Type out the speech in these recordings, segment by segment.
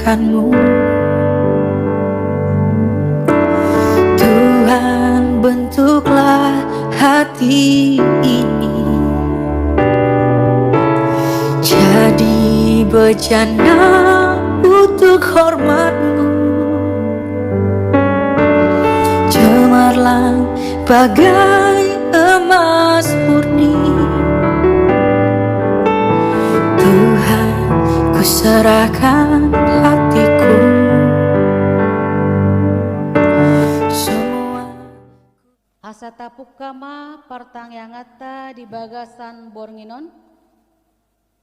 akanmu. Tuhan, bentuklah hati ini jadi bejana untuk hormat-Mu, cemerlang bagai emas murni. Tuhan, ku serahkan hatiku. Asatapuk kama partang yangata di bagasan bornginon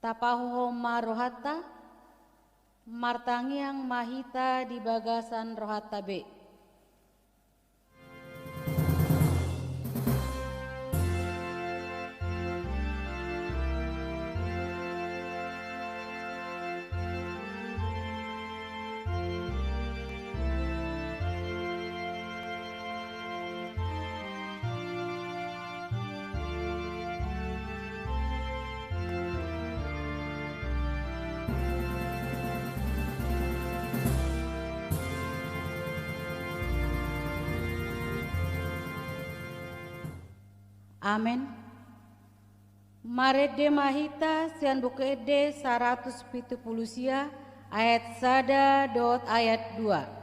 tapaho marohata martangi yang mahita di bagasan rohata be. Amen. Marede mahita sian bukeede 170 ayat sada dot ayat 2.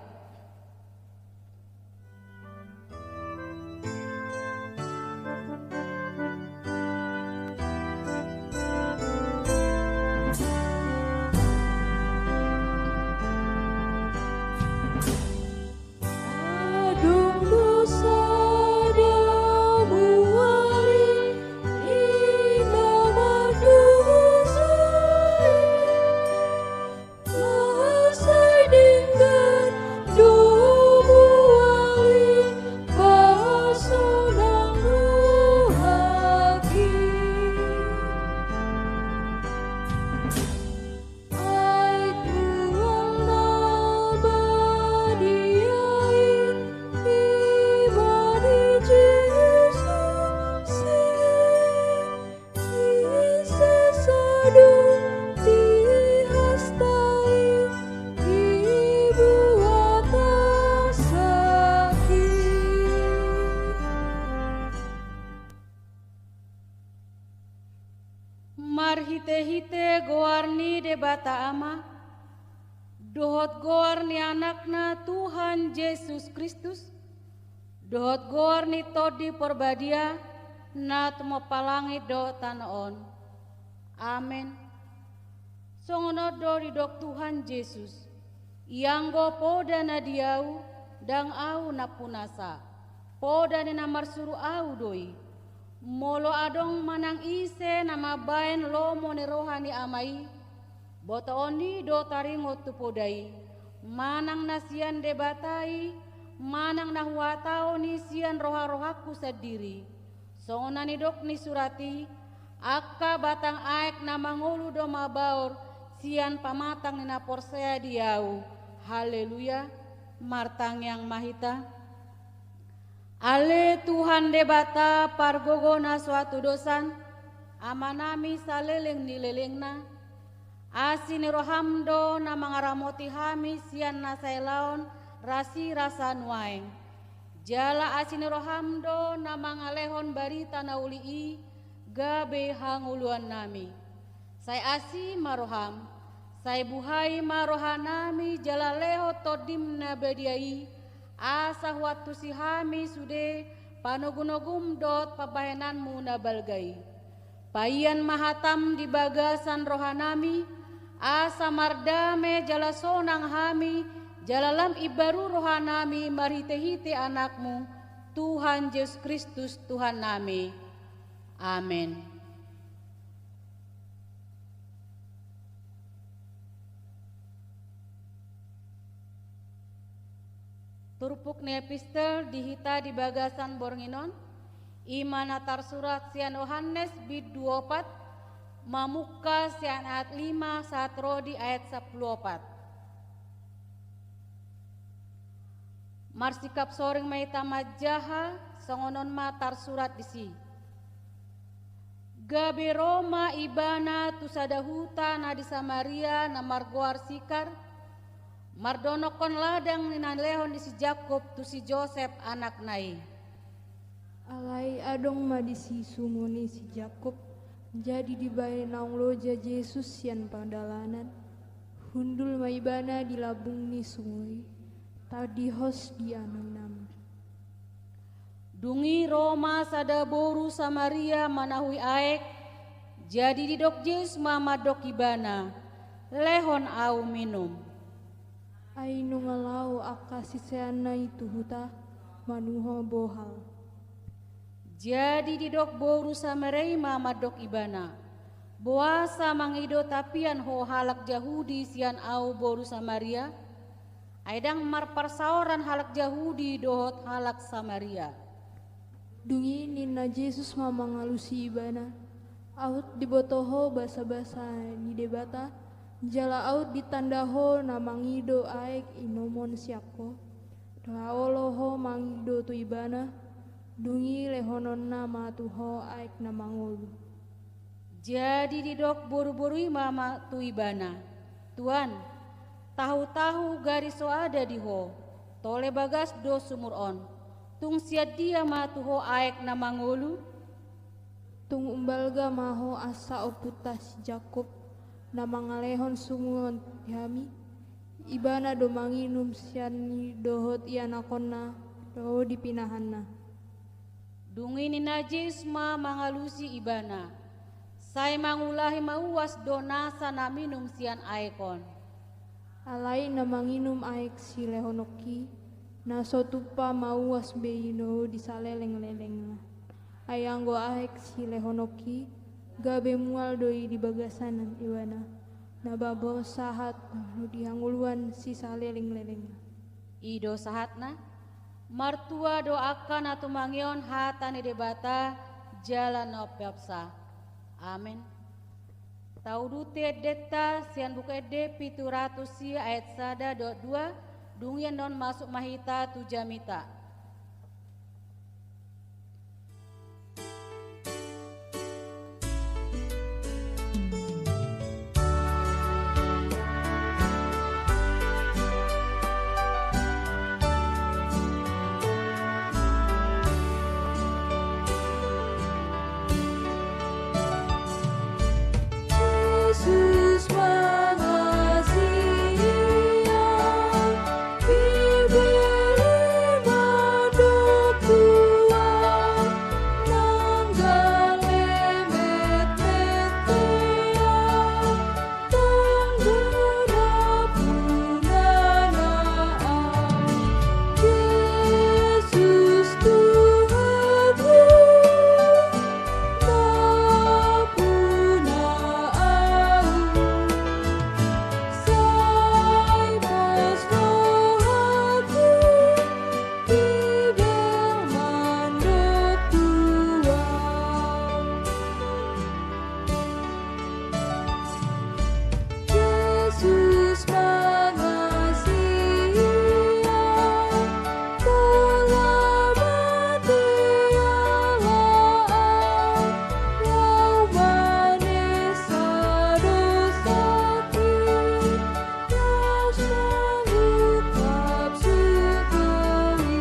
Marhite-hite goarni de bata ama, dohot goarni anakna Tuhan Yesus Kristus, dohot goarni todi porbadia, nat mo palangi do tanaon. Amen. Songono do ridok Tuhan Yesus, ianggo poda na diau, dang au na punasa, poda ni namar suru au doi. Molo adong manang ise nama baen lomo ne rohani amai, boto oni do taringo tupodai, manang nasian debatai, manang nahuatao ni sian roha-rohaku sendiri. Songonani dok ni surati, akka batang aek na mangulu do mabaur, sian pamatang ni naporsea diau. Haleluya, martang yang mahita. Ale Tuhan debata pargogona suatu dosan, amanami saleleng nilelengna, asini rohamdo na mangaramoti hami sian nasailaon rasi rasa nuaeng. Jala asini rohamdo na mangalehon barita na ulii gabe hanguluan nami. Saya asi maroham, saya buhai marohanami jala leho todim na bediai, asa waktu si hami sude panogunogum dot pabahenanmu na balgai. Payan mahatam di bagasan rohanami, asa mardame jala sonang hami, jalalam ibaru rohanami marhite-hite anakmu, Tuhan Yesus Kristus Tuhan nami. Amin. Turpuk ni epistel dihita di bagasan bornginon, imanatar surat sian Yohanes bid 24, mamuka sian ayat 5 satro di ayat 14. Marsikap soring maita majaha songonon matar surat disi. Gabe Roma ibana tusadahuta na di Samaria na margoar sikar, Mardonokon ladang ninalehon di si Jakob tu si Joseph anak nai. Alai adong madisi sumuni si Jakob, jadi dibae naung loja Yesus sian pandalanan. Hundul maibana di labung ni sungui, tadi hos di anang nama. Dungi Roma sada boru Samaria manahui aek, jadi didok Yesus mama dok ibana, lehon au minum. Ainu ngalau akasi seana itu huta, manuho bohal. Jadi didok boru Samaria mama dok ibana. Boasa mangido tapian ho halak Yahudi sian au boru Samaria. Aidang marparsauran halak Yahudi dohot halak Samaria. Dungi nina Yesus mama ngalusi ibana. Aut dibotoho basa-basa ni debata. Jala aut ditandaho na mangido aek inomon siako. Laoloho mangido tu ibana. Dungi lehonon nama tuho aek na mangolu. Jadi didok boru-boru mama tu ibana. Tuan, tahu-tahu garis so ada di ho. Tole bagas do sumur on. Tung siat dia ma tuho aek na mangolu. Tung umbalga maho asa oputas Jakob. Na mangalehon sunguon tihami. Ibana do manginum siani dohot ianakonna do dipinahanna. Dungi ni najis ma mangalusi ibana. Sai mangulahi mauwas do nasa na minum sian aekon. Alai na manginum aek si lehonoki. Na sotupa mauwas beino disaleleng-leleng. Ayanggo aek si lehonoki. Gabe mual doi di bagasanan iwana. Nababo sahat nu dihanguluan si saleleng-leleng. Ido sahatna. Martua doakan atau mangion hatani debata jalan opyapsa. Amin. Taudute deta sian buka de pituratus si ayat sada dot 2 dungian don masuk mahita tu jamita. Yesus mengasihi diberi manduk Tuhan nanggal lemet metea tanggerap punanaan Yesus Tuhanku Yesus mengasihi telah mati Allah'an lau manesa dosaki Yesus mengucap sukeli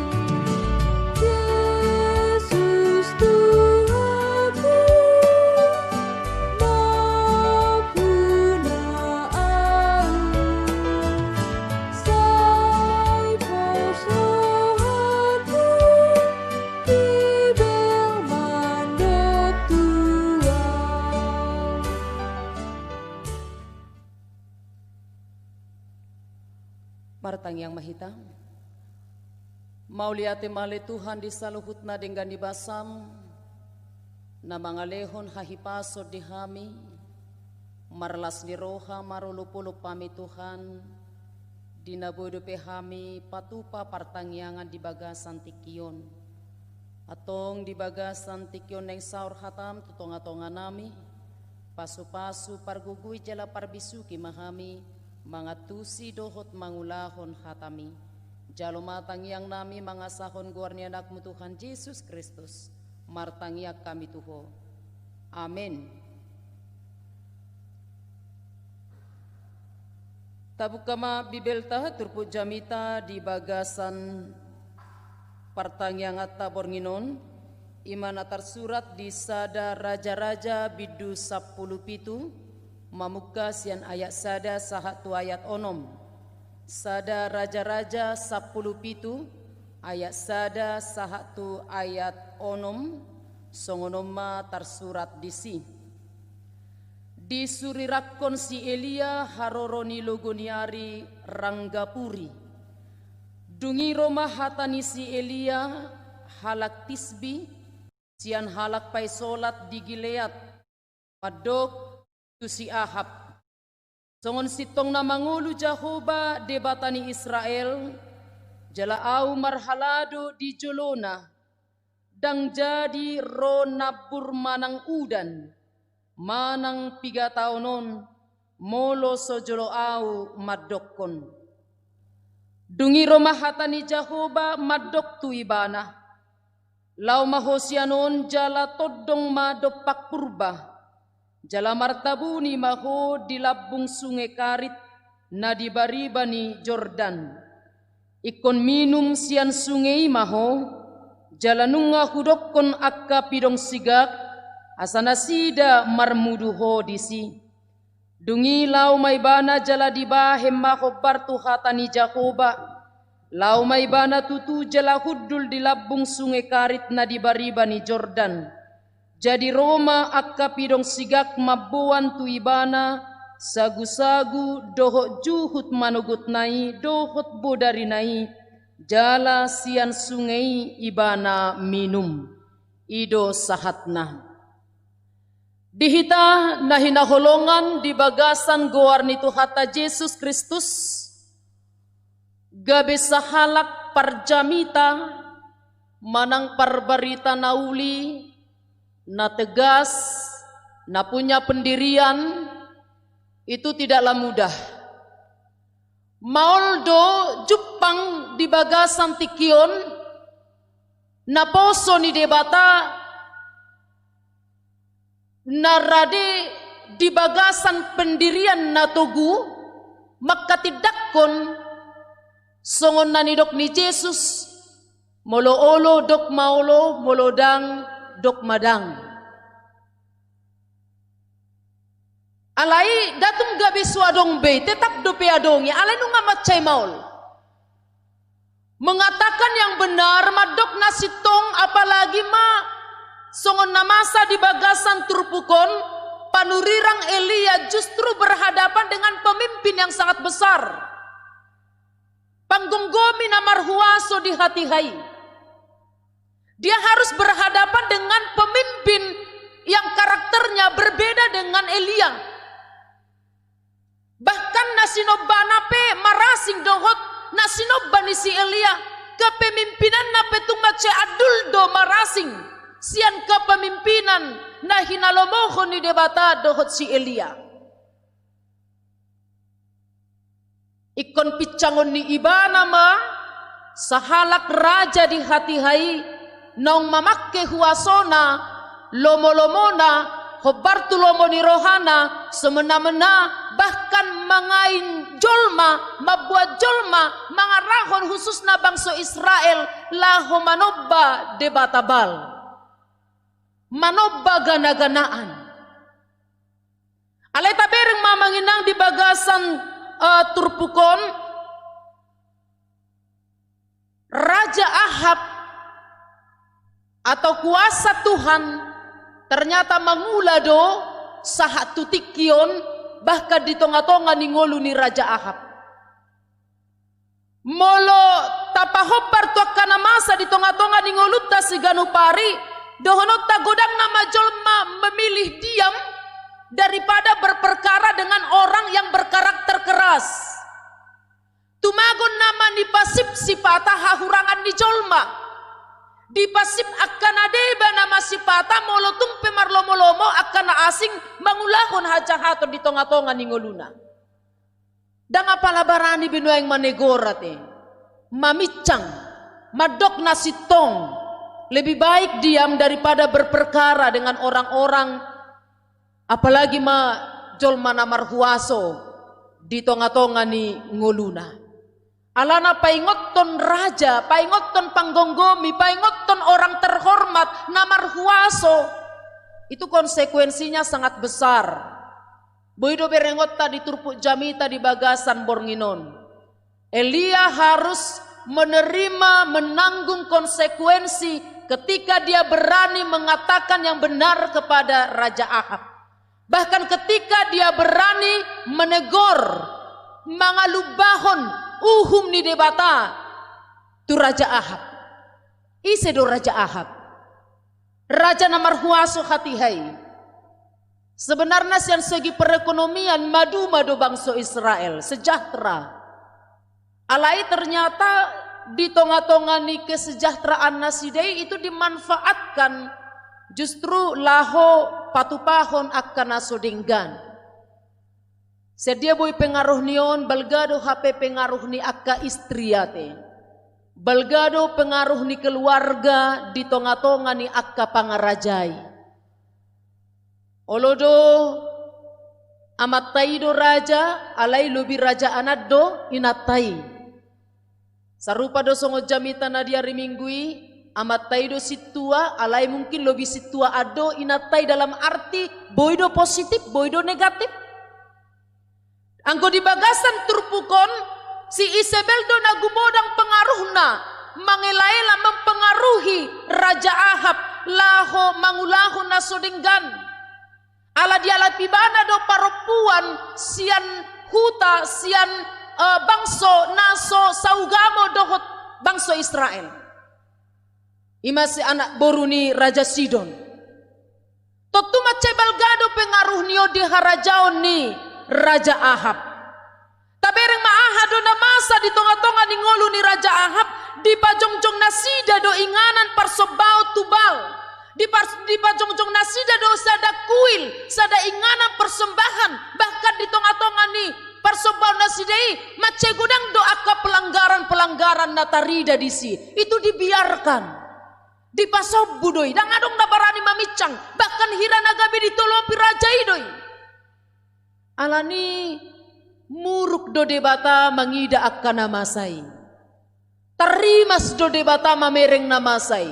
Yesus Tuhanku Martang yang mahita mauliate male Tuhan di saluhutna dengan dibasam na mangalehon hahipaso dihami marlas ni roha marulupuluk pami Tuhan dinabodo pehami patupa partangyangan di bagasan tikion atong di bagasan tikion neng saur hatam tutonga-tonga nami pasu-pasu pargugui jala parbisuki mahami mangatusi dohot mangulahon hatami jalo matang yang nami mangasahon guarni anakmu Tuhan Yesus Kristus martangyak kami tuho amin. Tabukama bibelta turpu jamita di bagasan partangyang atta bornginon imana tersurat di sada raja-raja bidu 10 pitu mamuka sian ayat sada sahatu ayat onom. Sada raja-raja 10 pitu ayat sada sahatu ayat onom songonoma tersurat disi. Disurirakon si Elia haroroni logoniari ranggapuri. Dungi Roma hatani si Elia halak tisbi sian halak pai solat di Gilead padok tu si Ahab. Songon sitong na mangulu Jahoba debatani Israel jala au marhalado di Jolona dang jadi ro nabur manang udan manang 3 taonon molo sojolo au madokon. Dungi Roma hatani Jahoba madok tu ibana. Lau mahosianon jala todong madopak purba. Jala martabuni maho di labung sungai Karit na di baribani Jordan. Ikon minum sian sungai maho jala nunga hudokon akka pidong sigak asana sida marmuduho disi. Dungi lau may bana jala dibahem makobar tu hatani Jakoba. Lau may bana tutu jala hudul di labung sungai Karit na di baribani Jordan. Jadi Roma akka pidong sigak mabuan tu ibana sagu-sagu dohot juhut manugut nai dohot bodari nai jala sian sungai ibana minum ido sahatna. Dihita na hinaholongan di bagasan goar nito hata Jesus Kristus gabe sahalak parjamita manang parbarita nauli na tegas na punya pendirian itu tidaklah mudah. Maoldo Jepang di bagasan tikion na poso ni debata narade di bagasan pendirian natogu makatidakon songon nanidok ni Jesus molo-olo dok maolo molodang dok madang. Alai datum gabi suadong be tetap dope adongi alai nunga macay maol. Mengatakan yang benar madok nasitong apalagi songon namasa di bagasan turpukon panurirang Elia justru berhadapan dengan pemimpin yang sangat besar. Panggunggomi namarhuaso di hati hai. Dia harus berhadapan dengan pemimpin yang karakternya berbeda dengan Elia. Bahkan nasinobana pe marasing dohot nasinobani si Elia kepemimpinan na petumace adul do marasing. Sian kepemimpinan na hinalomohon ni debata dohot si Elia. Ikon picangon ni ibana ma sahalak raja di hati hai naung mamakke huasona lomo-lomona hobartu lomo ni rohana semena-mena bahkan mangain jolma mabuat jolma mangarahon khusus na bangsa Israel laho manobba debatabal. Manobba gana-ganaan. Alay tabereng mamanginang di bagasan turpukon Raja Ahab atau kuasa Tuhan ternyata mangulado sahat tutikion bahkan di tonga-tonga ningolu ni Raja Ahab. Molo tapahobar tuakana masa di tonga-tonga ningolutta siganu pari dohonot tagodang nama jolma memilih diam daripada berperkara dengan orang yang berkarakter keras. Tumagon nama ni pasip sipata hahurangan ni jolma. Di pasip akan adeba nama sipata molotung pemarlomo-lomo akan asing mangulahon hajahaton di tonga-tonga ni ngoluna. Dang apalabarani binuang manegorate. Mamicang, madok nasitong. Lebih baik diam daripada berperkara dengan orang-orang apalagi jolma namarhuaso di tonga-tonga ni ngoluna. Alana paingotton raja, paingotton panggonggomi, paingotton orang terhormat na marhuaso. Itu konsekuensinya sangat besar. Boido berengotta di turpuk jamita di bagasan bornginon. Elia harus menerima, menanggung konsekuensi ketika dia berani mengatakan yang benar kepada Raja Ahab. Bahkan ketika dia berani menegur, mangalubahon uhum ni debata tu Raja Ahab. Isedo Raja Ahab. Raja namarhuaso hatihai. Sebenarnya sian segi perekonomian madu-madu bangsa Israel sejahtera. Alai ternyata di tonga-tonga ni kesejahteraan nasidei itu dimanfaatkan justru laho patupahon akan nasodinggan. Sedia boy pengaruh nion balgado HP pengaruh ni akka istriate. Balgado pengaruh ni keluarga di tonga-tonga ni akka pangarajai. Olodo amat taido raja alai lubi raja anaddo inatai. Sarupa do songo jamita na dia riminggui amat taido situa alai mungkin lebih situa ado inatai dalam arti boido positif boido negatif. Anggo di bagasan turpukon si Isabel do nagumodang pengaruhna mangelaela mempengaruhi Raja Ahab laho mangulaho nasodinggan. Ala dia lapibana do paropuan sian huta sian bangso naso saugamo dohot bangso Israel. Imasi anak boruni Raja Sidon. Totu macebal gado pengaruh nio di harajaon ni Raja Ahab. Tabereng maahado na masa di tonga-tonga ni ngolu ni Raja Ahab di pajongjong nasida do inganan parsobao tubal. Di pajongjong nasida do sada kuil, sada inganan persembahan, bahkan di tonga-tonga ni persobao nasidei macegudang do akka pelanggaran-pelanggaran natarida disi. Itu dibiarkan. Di pasob budoi, dang adong na barani mamicang, bahkan hiranagabi ditolopi raja idoi. Alani muruk do debata mangida akka namasai. Terimas do debata mamereng namasai.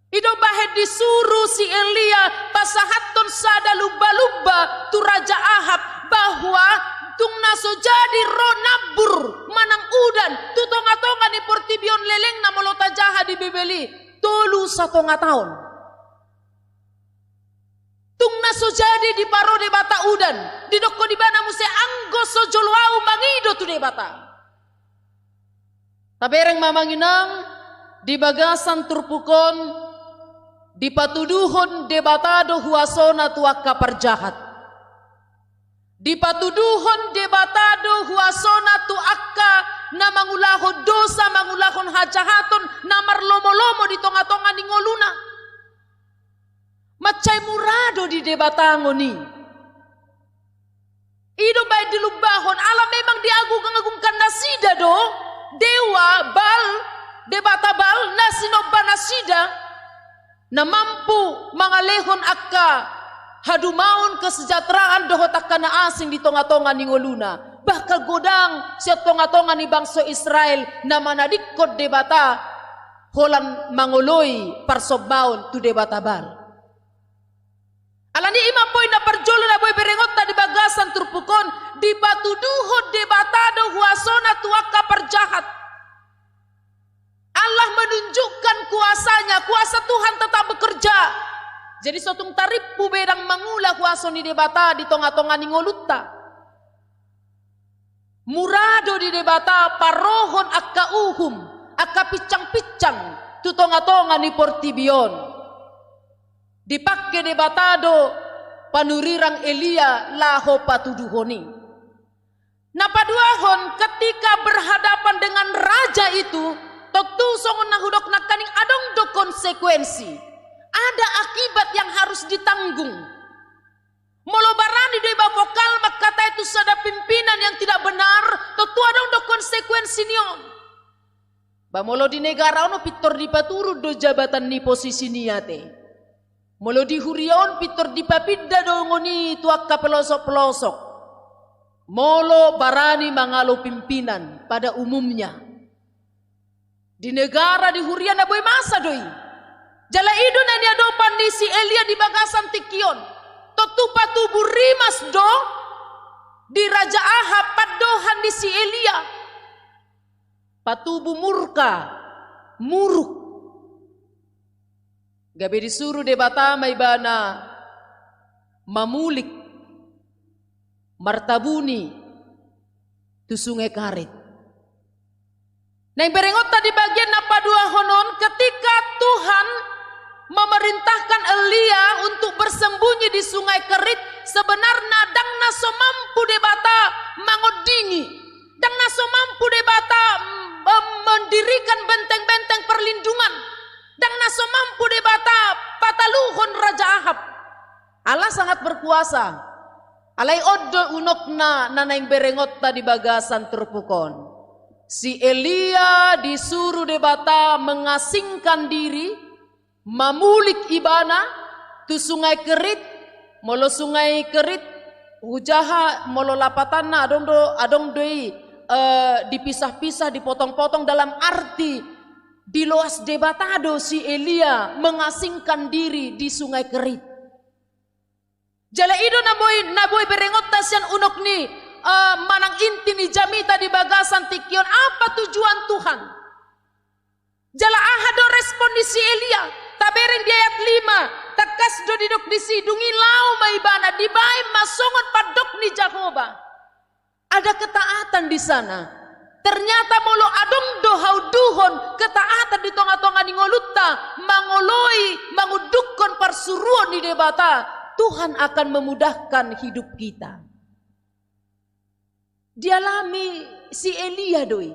Ido bahet disuruh si Elia pasahaton sada luba-luba tu Raja Ahab bahwa tung naso jadi ro nabur manang udan tu tonga-tonga ni portibion leleng na molota jaha di bebeli tolu satonga tahun. Tung naso jadi di paro debata udan di doko di bana muse anggo sojolwau mangido tu debata. Tabereng mamanginang di bagasan turpukon di patuduhon debatado huasona tuaka perjahat. Di patuduhon debatado huasona tuaka na mangulaho dosa mangulahon hajahaton na marlomo-lomo di tonga-tonga ni ngoluna. Macay murado di debatango ni. Ido bay dilubahon ala memang diagung-agungkan nasida do dewa bal debata bal nasinoba nasida na mampu mangalehon akka hadumaon kesejahteraan dohot akka na asing di tonga-tonga ni ngoluna. Bahkan godang siya tonga-tonga ni bangsa Israel na manadikot debata holan mangoloy parsobbaon tu debata bal. Alani ima poy na parjolo na boy berengot di bagasan turpukon di patuduhon debatado huasona tuaka perjahat. Allah menunjukkan kuasanya, kuasa Tuhan tetap bekerja. Jadi sotung taripu bedang mangula kuasa ni debata di tonga-tonga ni ngolutta. Murado di debata parohon akka uhum, akka picang-picang tu tonga-tonga ni portibion. Dipakai debatado panurirang Elia laho patuduhoni. Napaduahon ketika berhadapan dengan raja itu tentu songon nahudok nakaning adong do konsekuensi. Ada akibat yang harus ditanggung. Molo barani do iba vokal makata itu sada pimpinan yang tidak benar, tentu adong do konsekuensi nion. Ba molo di negara ono pitor di paturu do jabatan ni posisi niate. Molo di hurion pitor di papidda do ngoni tuakka pelosok-pelosok. molo barani mangalo pimpinan pada umumnya. Di negara di hurian na boy masa doi. Jala ido na niya do pandi si Elia di bagasan tikion. Totupa tubuh rimas do di Raja Ahab padohan di si Elia. Patubu murka, muruk. Gabi disuruh debata may bana mamulik, martabuni, tu sungai Karit. Nang berengot tadi bagian apa dua honon ketika Tuhan memerintahkan Elia untuk bersembunyi di sungai Kerit, sebenarnya dang naso mampu debata mangodingi, dang naso mampu debata mendirikan benteng-benteng perlindungan, dang naso mampu debata pataluhon Raja Ahab. Allah sangat berkuasa. Alai oddo unokna nanaing berengot tadi bagasan terpukon. Si Elia disuruh debata mengasingkan diri, mamulik ibana tu sungai Kerit, molo sungai Kerit hujaha molo lapatanna adong doi dipisah-pisah dipotong-potong dalam arti di loas debatado si Elia mengasingkan diri di sungai Kerit. Jala ido naboy berengot tasian unok ni manang inti ni jamita di bagasan tikion. Apa tujuan Tuhan? Jala ahado respon di si Elia. Tabereng di ayat 5. Takas do didok di sidungi lau maibana. Dibai masongot padok ni Jehovah. Ada ketaatan di sana. Ternyata molo adong dohau duhon ketaatan di tonga-tonga ni ngolutta. Mangoloi mangudukon parsuruan di debata. Tuhan akan memudahkan hidup kita. Dialami si Elia doi.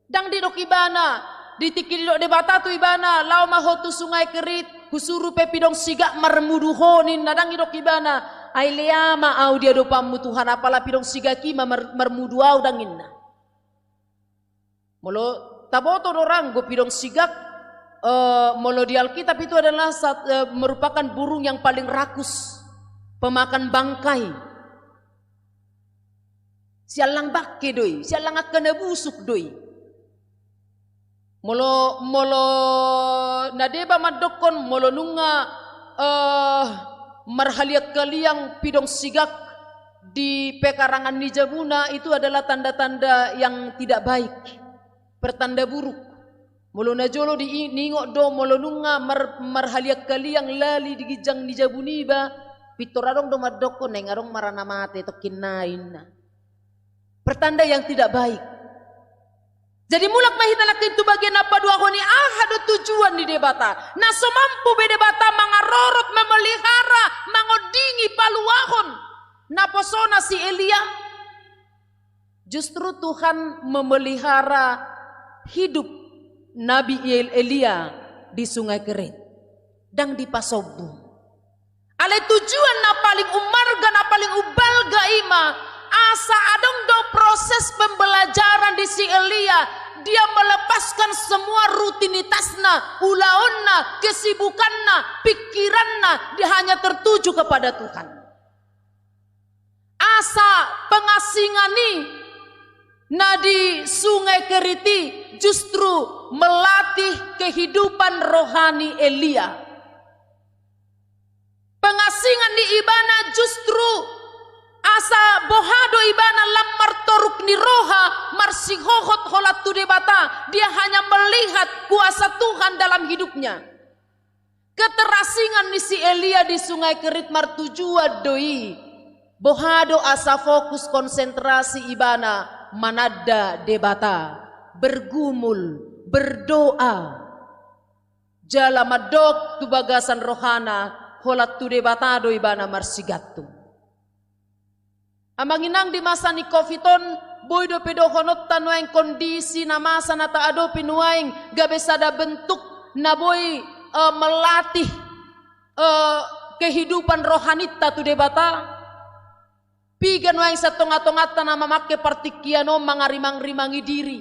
Dang didok ibana, ditiki didok debata tu ibana, lau mahotu sungai Kerit, husuru pepidong sigak marmuduhonin nadang didok ibana. Ai leama au dia do pamu Tuhan apala pidong sigaki marmudu au danginna. Molo taboto dorang go pidong sigak. Molo di Alkitab itu adalah merupakan burung yang paling rakus, pemakan bangkai. Sialang bakke doi, sialang akan busuk doi. Molo nadeba madokon molo nunga marhaliak kaliang pidong sigak di pekarangan Nijabuna itu adalah tanda-tanda yang tidak baik, pertanda buruk. Molo najolo di ningok do molo nunga marhaliak kaliang lali di gijang Nijabuniba pitoradong do madoko neng arong marana mate to kinain. Pertanda yang tidak baik. Jadi mulak mahitalakin tu bagian apa dua honi ada tujuan di debata. Naso mampu bedebata mangarorot memelihara mangodingi paluahon. Naposona si Elia. Justru Tuhan memelihara hidup Nabi Elia di sungai Kerit dan di Pasobu. Ale tujuan na paling umarga na paling ubalga ima asa adong do proses pembelajaran di si Elia. Dia melepaskan semua rutinitasna, ulaonna, kesibukanna, pikiranna, dia hanya tertuju kepada Tuhan. Asa pengasingani nadi sungai Keriti justru melatih kehidupan rohani Elia. Pengasingan di ibana justru asa bohado ibana lamar toruk ni roha marsihohot holat tu debata. Dia hanya melihat kuasa Tuhan dalam hidupnya. Keterasingan ni si Elia di sungai Kerit martujuan doi. Bohado asa fokus konsentrasi ibana manada debata, bergumul, berdoa. Jala madok tu bagasan rohana holat tu debata do ibana marsigatu. Amanginang di masa ni Coviton boy do pedo honot tanuaing kondisi na masa na taado pinuaing gabesada bentuk na boy melatih kehidupan rohanita tu debata. Pigan waing sa tonga-tongata na mamake partikiano mangarimang-rimangi diri.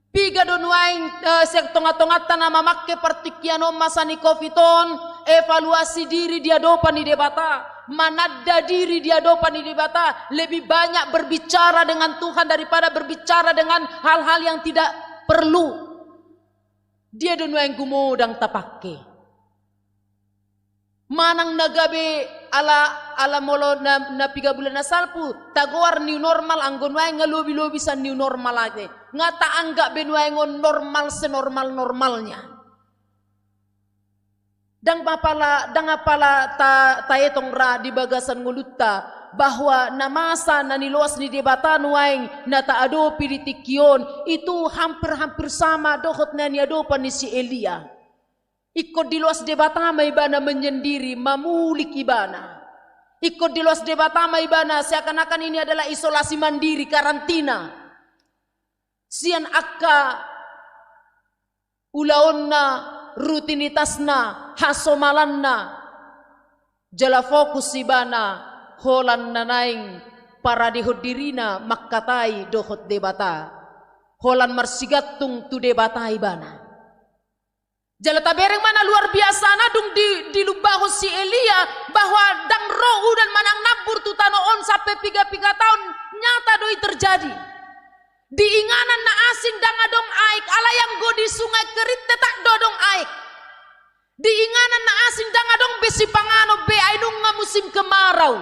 Piga don waing sa tonga-tongata na mamake partikiano masa ni Coviton evaluasi diri di hadapan di debata, manada diri di hadapan di debata, lebih banyak berbicara dengan Tuhan daripada berbicara dengan hal-hal yang tidak perlu. Dia dunu yang gumodang tapake. Manang nagabe ala molo na 3 bulan na salpu tagowar new normal anggon wae ngalobi-lobi sa new normal lagi. Ngata anggak benwae ngon normal senormal-normalnya. Dang apala ta etong ra di bagasan ngulutta bahwa namasa na niluas ni debatan waeng na taadopi di tikyon itu hampir-hampir sama dohot na niadopan ni si Elia. Ikut di luas debatama ibana menyendiri, mamulik ibana. Ikut di luas debatama ibana seakan-akan ini adalah isolasi mandiri, karantina. Sian akka ulaonna, rutinitasna, hasomalanna. Jala fokus ibana, holan nanaing para dihodirina makkatai dohot debata. Holan marsigatung tu debata ibana. Jala tabereng mana luar biasa na dung di lubaho si Elia bahwa dang rohu dan manang nabur tu tanoon sampai 3 tahun nyata doi terjadi. Diinganan na asing dang adong aik ala yang go di sungai kerit tetak dodong aik. Diinganan na asing dang adong besi pangano be ainung nga musim kemarau.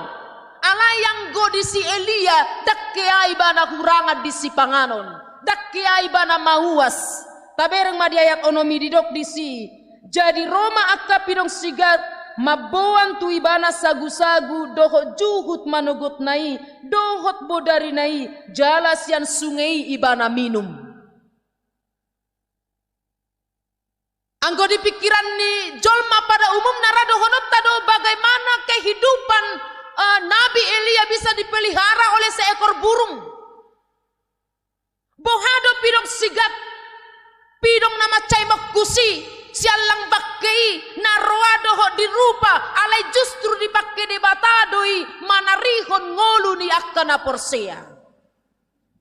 Ala yang go di si Elia dakke ai bana hurangan di si panganon. Dakke ai bana mahuas. Tabereng madiayak onomi didok disi. Jadi Roma akka pidong sigat maboan tu ibana sagu-sagu dohot juhut manogot nai dohot bodari nai jalas yang sungai ibana minum. Anggo di pikiran ni jolma pada umum naradohonot tado bagaimana kehidupan Nabi Elia bisa dipelihara oleh seekor burung. Bohado pidong sigat pidong nama cai makusi sialang bakkei naroa doho dirupa alai justru dipakai debatadoi manarihon ngolu ni akkana porsea.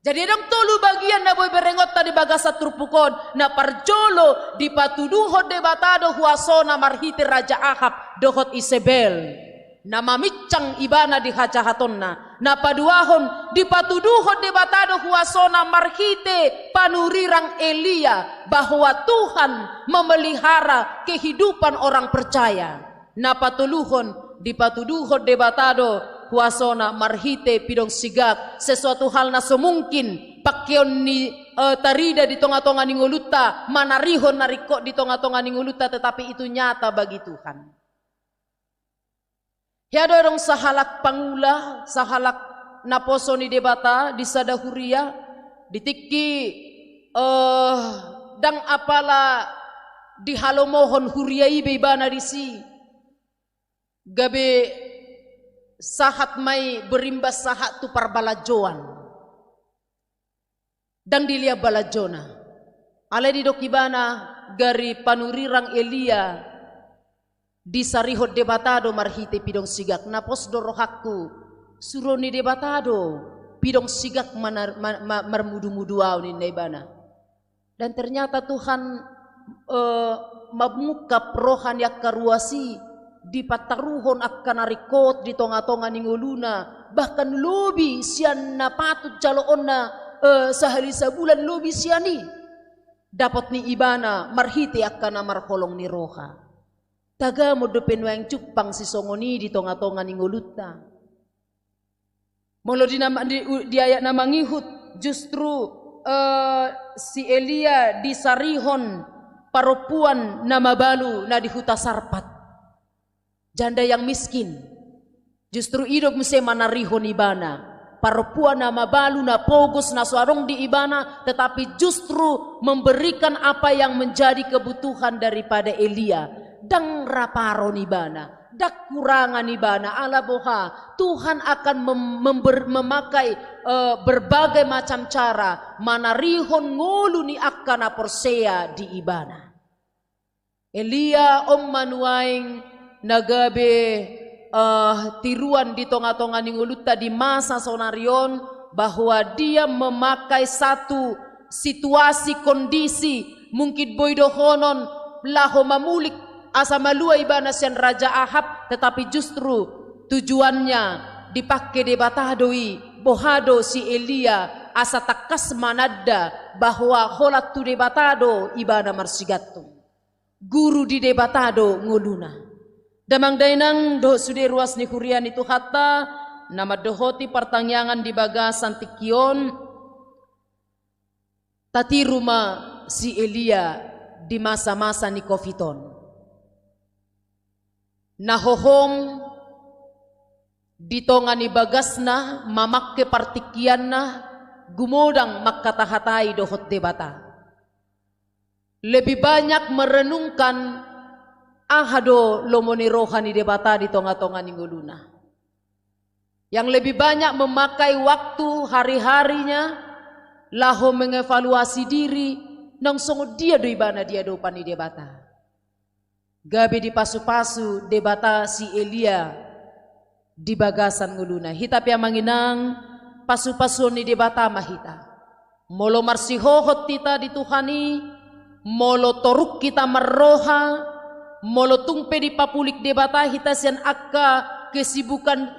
Jadi dong tolu bagian na boy berengot tadi bagasa trupukon na parjolo dipatuduho debatado huasona marhiti Raja Ahab dohot Isabel. Nama micang ibana di hajahatonna na paduahon dipatuduhon debatado huasona marhite panurirang Elia bahwa Tuhan memelihara kehidupan orang percaya. Na patuluhon dipatuduhon debatado huasona marhite pidong sigak sesuatu hal na semungkin pakyon ni tarida di tonga-tonga ninguluta manarihon nariko di tonga-tonga ninguluta tetapi itu nyata bagi Tuhan. Ya dorong sahalak pangula, sahalak naposo ni debata di sadahuria, ditiki dang apala di halomohon huria ibe ibana disi, gabe sahat mai berimbas sahat tu parbalajoan, dang dilia balajona, ale di dokibana gari panurirang Elia. Di sarihot debatado marhite pidong sigak napos dorohakku suroni debatado pidong sigak marmudu-muduaw ni nebana. Dan ternyata Tuhan mabungkap rohan yak karuasi di pataruhon akan narikot di tonga-tonga ninguluna bahkan lobi sian na patut jaloon na sehari sebulan lobi siani dapat ni ibana marhite akan marholong ni roha. Taga mo depen wang cupang si songoni di tonga-tonga ninguluta. Molo di ayat nama ngihut justru si Elia di sarihon paropuan nama balu na di huta sarpat. Janda yang miskin. Justru hidup mesti manarihon ibana. Paropuan nama balu na pogos na suarong di ibana tetapi justru memberikan apa yang menjadi kebutuhan daripada Elia. Dang raparon ibana, dak kurangan ibana, ala boha Tuhan akan memakai berbagai macam cara manarihon ngulu ni akana porsea di ibana. Elia manuaing nagabe tiruan di tonga-tonga ninguluta di masa sonarion bahwa dia memakai satu situasi kondisi mungkin boydohonon laho mamulik asa malua ibana sian Raja Ahab, tetapi justru tujuannya dipakai debatadoi bohado si Elia asa takas manada bahwa holat tu debatado ibana marsigatung guru di debatado nguluna damang dainang do sude ruas ni kurian itu hatta nama dohoti pertanyaan di bagasan tikion tati rumah si Elia di masa-masa ni Kofiton nahohom ditongani bagasna mamakke partikianna gumodang makatahatai dohot debata. Lebih banyak merenungkan ahado lomoni rohani debata di tonga-tonga ningguluna. Yang lebih banyak memakai waktu hari-harinya laho mengevaluasi diri nang songo dia do ibana dia do pani debata. Gabe di pasu-pasu debata si Elia di bagasan nguluna hitap yang manginang pasu-pasu ni debata mahita molo marsihohot kita dituhani molo toruk kita meroha molo tungpe di papulik debata hita sian akka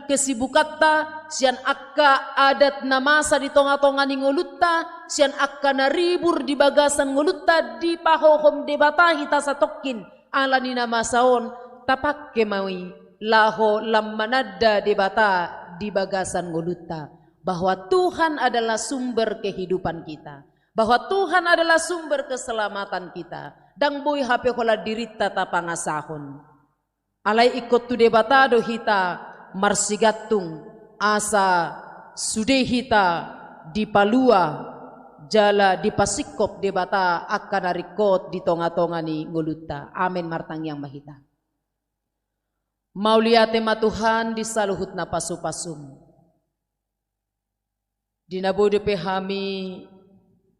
kesibukata sian akka adat namasa di tonga-tonga ni ngulutta sian akka naribur di bagasan ngulutta di pahohom debata hita satokin ala ni namasaon tapakke mawi laho lammanada debata di bagasan ngulutta bahwa Tuhan adalah sumber kehidupan kita, bahwa Tuhan adalah sumber keselamatan kita. Dang boy hape hola dirita ta pangasahon. Alai ikut tu debatado hita marsigatung asa sude hita di palua jala di pasikop debata akan arikot di tonga-tonga ni ngulutta. Amin martang yang mahita. Maulia tema Tuhan di saluhut na pasu-pasum. Dinabode pehami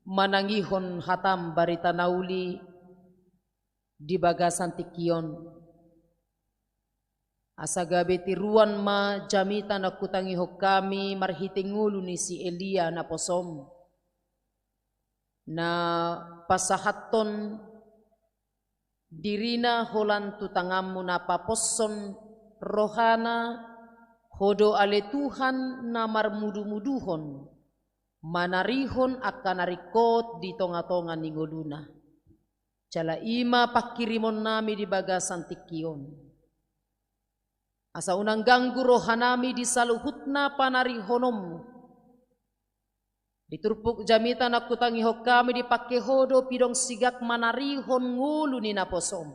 manangihon hatam barita nauli di bagasan tikion. Asagabe tiruan ma jamita na kutangiho kami marhitingulu ni si Elia na posom. Na pasahaton dirina holan tutangamu na paposon rohana hodo ale Tuhan na marmudu-muduhon manarihon akan narikot di tonga-tonga ninggoluna. Cala ima pakirimon nami di bagasan tikion. Asa unang ganggu rohanami di saluhutna panarihonom. Diturpuk jamita na kutangiho kami di pakehodo pidong sigak manarihon ngulu ni naposom.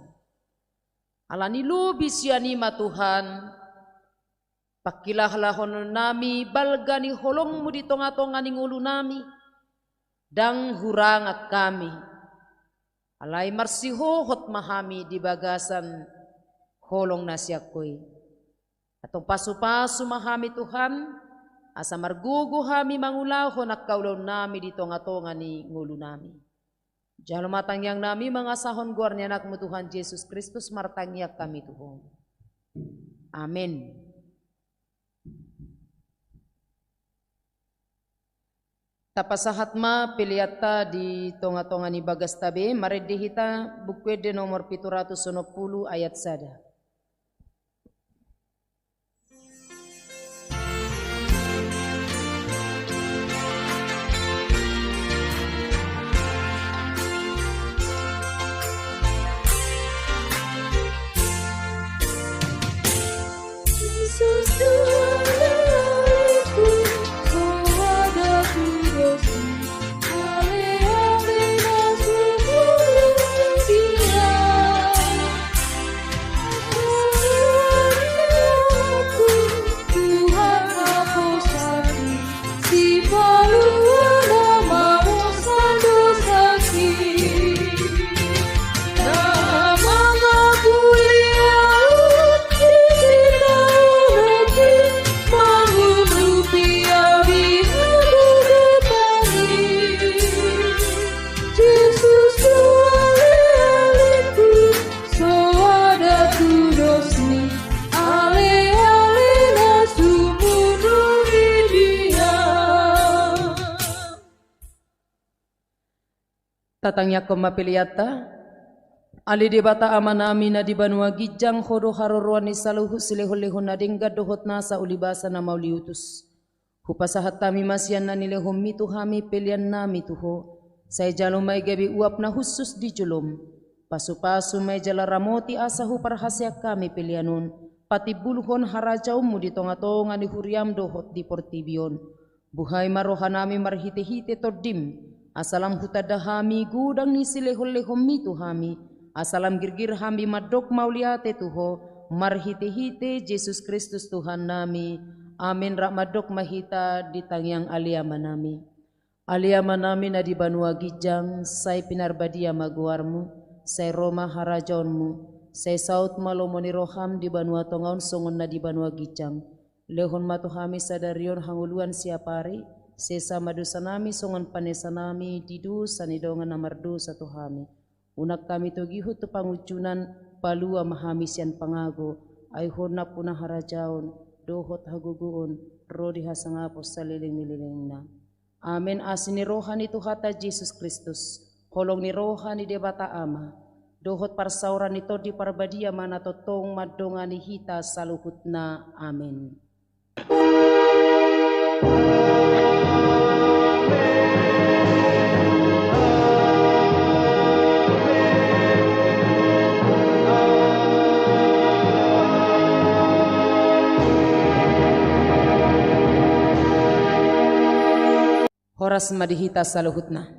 Ala nilubi sianima Tuhan. Pakilahlahon nami balgani holongmu di tonga-tonga ni ngulu nami. Dang hurangak kami. Alay marsihohot mahami di bagasan holong nasyakoy. Atong pasu-pasu mahami Tuhan. Asa margugu hami mangulahon ak kaulaw nami di tonga-tonga ni ngulu nami. Jalo matang yang nami mangasahon guarnya anakmu Tuhan Yesus Kristus martangyak kami Tuhan. Amin. Tapasahat ma piliata di tonga-tonga ni bagas tabe maredihita bukwede nomor 760 ayat sada. Tatangnya koma piliata Ali di bata amanami na di banua gijang hodo haruruan ni saluhu sileho-leho na dingga dohot nasa ulibasa na mauliutus. Hupasahat tami masyan na nilehom mitu hami pelian nami tuho. Say jalo may gabi uap na husus di julom. Pasu-pasu may jala ramoti asahu parhasyak kami pelianon. Pati buluhon harajaw mo di tonga-tonga ni huriam dohot di portibion. Buhay marohanami marhite-hite tordim. Asalam hutadahami gudang ni sileho-lehom mitu hami. Asalam girgir hami madok mauliate tuho, marhite-hite Jesus Kristus Tuhan nami. Amin rakmadok mahita di tangyang aliama nami. Aliama nami na di banua gijang, say pinarbadia maguarmu, say Roma harajonmu, say saut malomoni roham di banua tongaun songon na di banua gijang. Lehon matuhami sadarion hanguluan siapari, sesa madusanami songon panesanami didu sanidongan namardu satu hami. Unak kami togihu tu pangucunan palua mahamisian pangago ay hona punah harajaon dohot haguguon rodi hasangapos saliling-nililing na. Amen asini rohani Tuhata Jesus Kristus holong ni rohani debata ama dohot parsauran nito di parbadia mana totong madongani hita saluhut na. Amen. Horas madihita saluhutna.